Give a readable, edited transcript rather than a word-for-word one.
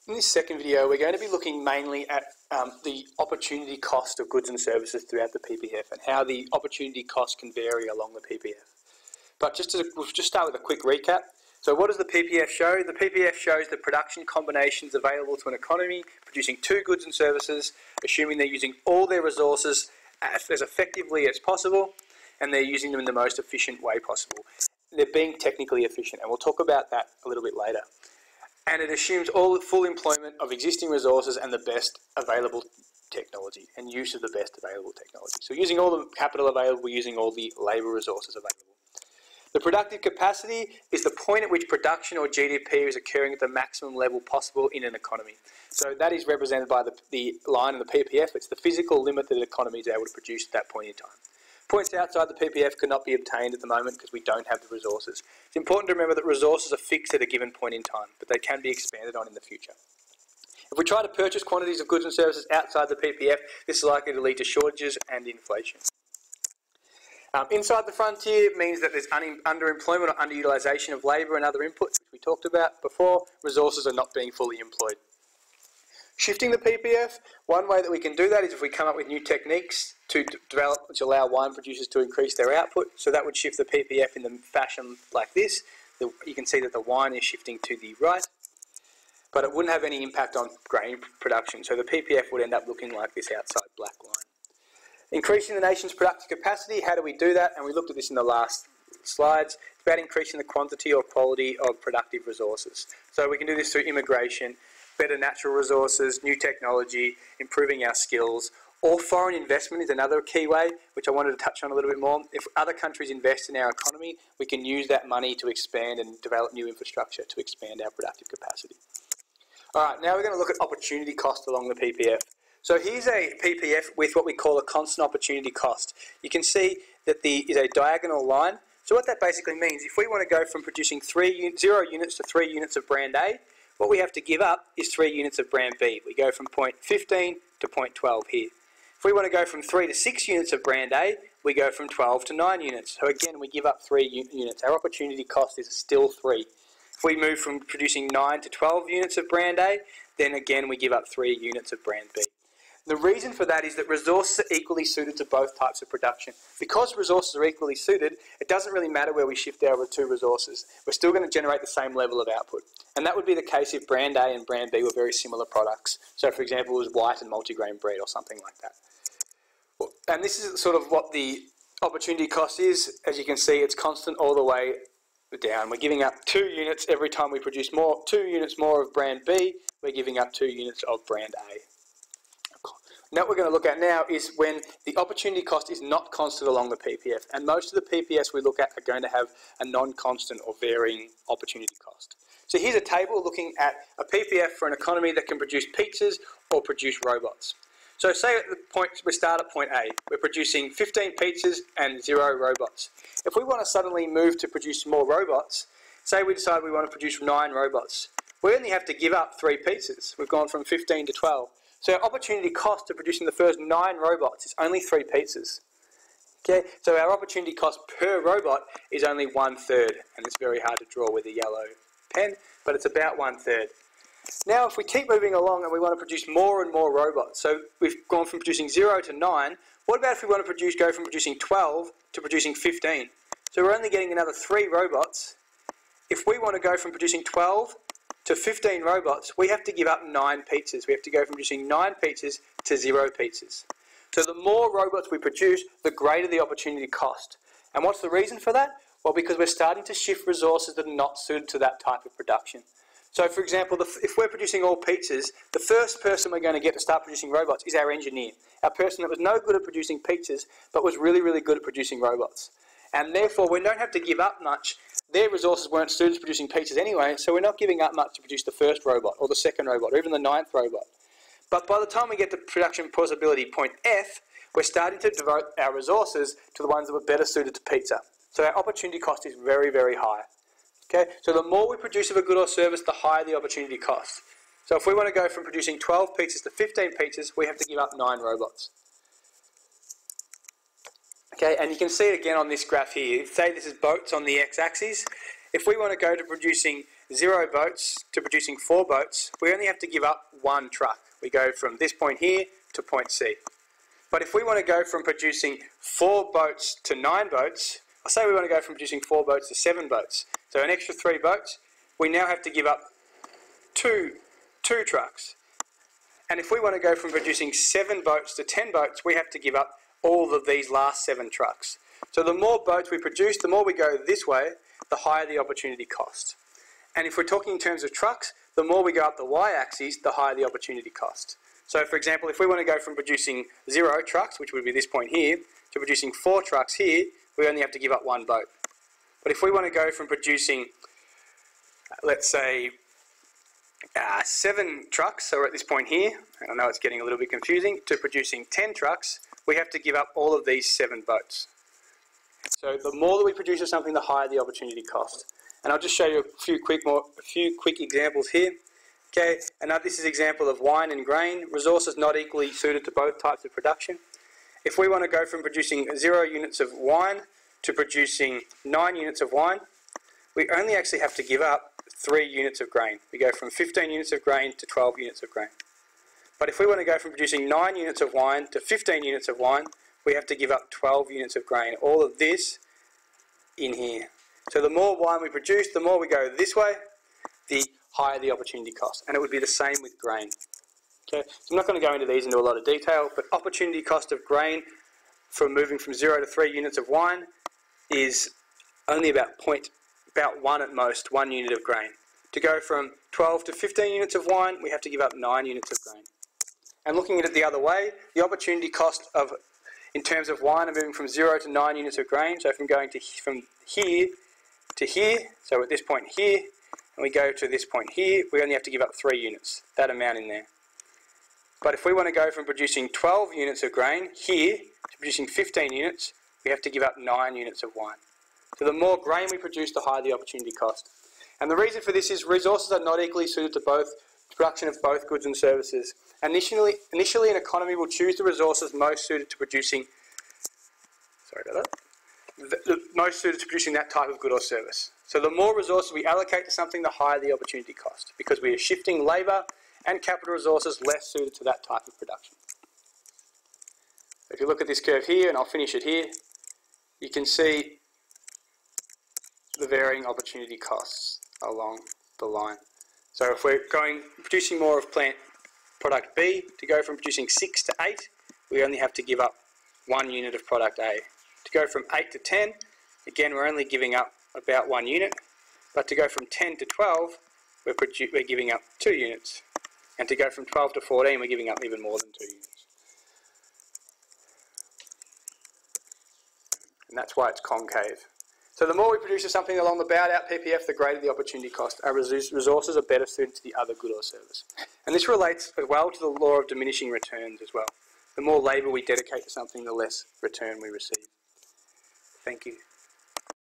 In this second video, we're going to be looking mainly at the opportunity cost of goods and services throughout the PPF and how the opportunity cost can vary along the PPF. But we'll just start with a quick recap. So what does the PPF show? The PPF shows the production combinations available to an economy producing two goods and services, assuming they're using all their resources as effectively as possible, and they're using them in the most efficient way possible. They're being technically efficient, and we'll talk about that a little bit later. And it assumes all full employment of existing resources and the best available technology and use of the best available technology. So using all the capital available, using all the labour resources available. The productive capacity is the point at which production or GDP is occurring at the maximum level possible in an economy. So that is represented by the line in the PPF. It's the physical limit that the economy is able to produce at that point in time. Points outside the PPF cannot be obtained at the moment because we don't have the resources. It's important to remember that resources are fixed at a given point in time, but they can be expanded on in the future. If we try to purchase quantities of goods and services outside the PPF, this is likely to lead to shortages and inflation. Inside the frontier means that there's underemployment or underutilisation of labour and other inputs, which we talked about before. Resources are not being fully employed. Shifting the PPF, one way that we can do that is if we come up with new techniques to develop, which allow wine producers to increase their output. So that would shift the PPF in the fashion like this. You can see that the wine is shifting to the right, but it wouldn't have any impact on grain production. So the PPF would end up looking like this outside black line. Increasing the nation's productive capacity, how do we do that? And we looked at this in the last slides. It's about increasing the quantity or quality of productive resources. So we can do this through immigration, better natural resources, new technology, improving our skills. Or foreign investment is another key way, which I wanted to touch on a little bit more. If other countries invest in our economy, we can use that money to expand and develop new infrastructure to expand our productive capacity. All right, now we're going to look at opportunity cost along the PPF. So here's a PPF with what we call a constant opportunity cost. You can see that there is a diagonal line. So what that basically means, if we want to go from producing 0 units to 3 units of brand A, what we have to give up is 3 units of brand B. We go from point 15 to point 12 here. If we want to go from 3 to 6 units of brand A, we go from 12 to 9 units. So again, we give up 3 units. Our opportunity cost is still 3. If we move from producing 9 to 12 units of brand A, then again we give up 3 units of brand B. The reason for that is that resources are equally suited to both types of production. Because resources are equally suited, it doesn't really matter where we shift our two resources. We're still going to generate the same level of output. And that would be the case if brand A and brand B were very similar products. So for example, it was white and multigrain bread or something like that. And this is sort of what the opportunity cost is. As you can see, it's constant all the way down. We're giving up 2 units every time we produce 2 units more of brand B. We're giving up 2 units of brand A. Now what we're going to look at now is when the opportunity cost is not constant along the PPF, and most of the PPFs we look at are going to have a non-constant or varying opportunity cost. So here's a table looking at a PPF for an economy that can produce pizzas or produce robots. So say at the point we start at point A, we're producing 15 pizzas and 0 robots. If we want to suddenly move to produce more robots, say we decide we want to produce 9 robots, we only have to give up 3 pizzas. We've gone from 15 to 12. So our opportunity cost of producing the first 9 robots is only 3 pizzas. Okay, so our opportunity cost per robot is only 1/3, and it's very hard to draw with a yellow pen, but it's about 1/3. Now if we keep moving along and we want to produce more and more robots, so we've gone from producing 0 to 9, what about if we want to go from producing 12 to producing 15? So we're only getting another 3 robots. If we want to go from producing 12 to 15 robots, we have to give up 9 pizzas. We have to go from producing 9 pizzas to 0 pizzas. So the more robots we produce, the greater the opportunity cost. And what's the reason for that? Well, because we're starting to shift resources that are not suited to that type of production. So for example, if we're producing all pizzas, the first person we're going to get to start producing robots is our engineer. Our person that was no good at producing pizzas, but was really, really good at producing robots. And therefore, we don't have to give up much. Their resources weren't suited to producing pizzas anyway, so we're not giving up much to produce the first robot, or the second robot, or even the 9th robot. But by the time we get to production possibility point F, we're starting to devote our resources to the ones that were better suited to pizza. So our opportunity cost is very, very high. Okay, so the more we produce of a good or service, the higher the opportunity cost. So if we want to go from producing 12 pizzas to 15 pizzas, we have to give up 9 robots. Okay, and you can see it again on this graph here. Say this is boats on the x-axis. If we want to go to producing 0 boats to producing 4 boats, we only have to give up 1 truck. We go from this point here to point C. But if we want to go from producing 4 boats to 9 boats, I'll say we want to go from producing 4 boats to 7 boats, so an extra 3 boats, we now have to give up two trucks. And if we want to go from producing 7 boats to 10 boats, we have to give up all of these last 7 trucks. So the more boats we produce, the more we go this way, the higher the opportunity cost. And if we're talking in terms of trucks, the more we go up the y-axis, the higher the opportunity cost. So for example, if we want to go from producing 0 trucks, which would be this point here, to producing 4 trucks here, we only have to give up 1 boat. But if we want to go from producing, let's say, 7 trucks, so we're at this point here, and I know it's getting a little bit confusing, to producing 10 trucks, we have to give up all of these 7 boats. So the more that we produce of something, the higher the opportunity cost. And I'll just show you a few quick examples here. Okay, and now this is an example of wine and grain, resources not equally suited to both types of production. If we want to go from producing 0 units of wine to producing 9 units of wine, we only actually have to give up 3 units of grain. We go from 15 units of grain to 12 units of grain. But if we want to go from producing 9 units of wine to 15 units of wine, we have to give up 12 units of grain. All of this in here. So the more wine we produce, the more we go this way, the higher the opportunity cost. And it would be the same with grain. Okay, so I'm not going to go into these into a lot of detail, but opportunity cost of grain from moving from 0 to 3 units of wine is only about 1 at most, 1 unit of grain. To go from 12 to 15 units of wine, we have to give up 9 units of grain. And looking at it the other way, the opportunity cost of, in terms of wine, moving from 0 to 9 units of grain, so from going from here to here, so at this point here, and we go to this point here, we only have to give up 3 units, that amount in there. But if we want to go from producing 12 units of grain here to producing 15 units, we have to give up 9 units of wine. So the more grain we produce, the higher the opportunity cost. And the reason for this is resources are not equally suited to both production of both goods and services. Initially an economy will choose the resources most suited to producing, most suited to producing that type of good or service. So the more resources we allocate to something, the higher the opportunity cost, because we are shifting labour and capital resources less suited to that type of production. If you look at this curve here, and I'll finish it here, you can see the varying opportunity costs along the line. So if we're producing more of plant product B, to go from producing 6 to 8, we only have to give up 1 unit of product A. To go from 8 to 10, again we're only giving up about 1 unit, but to go from 10 to 12, we're giving up 2 units. And to go from 12 to 14, we're giving up even more than 2 units. And that's why it's concave. So the more we produce of something along the bowed out PPF, the greater the opportunity cost. Our resources are better suited to the other good or service. And this relates as well to the law of diminishing returns as well. The more labour we dedicate to something, the less return we receive. Thank you.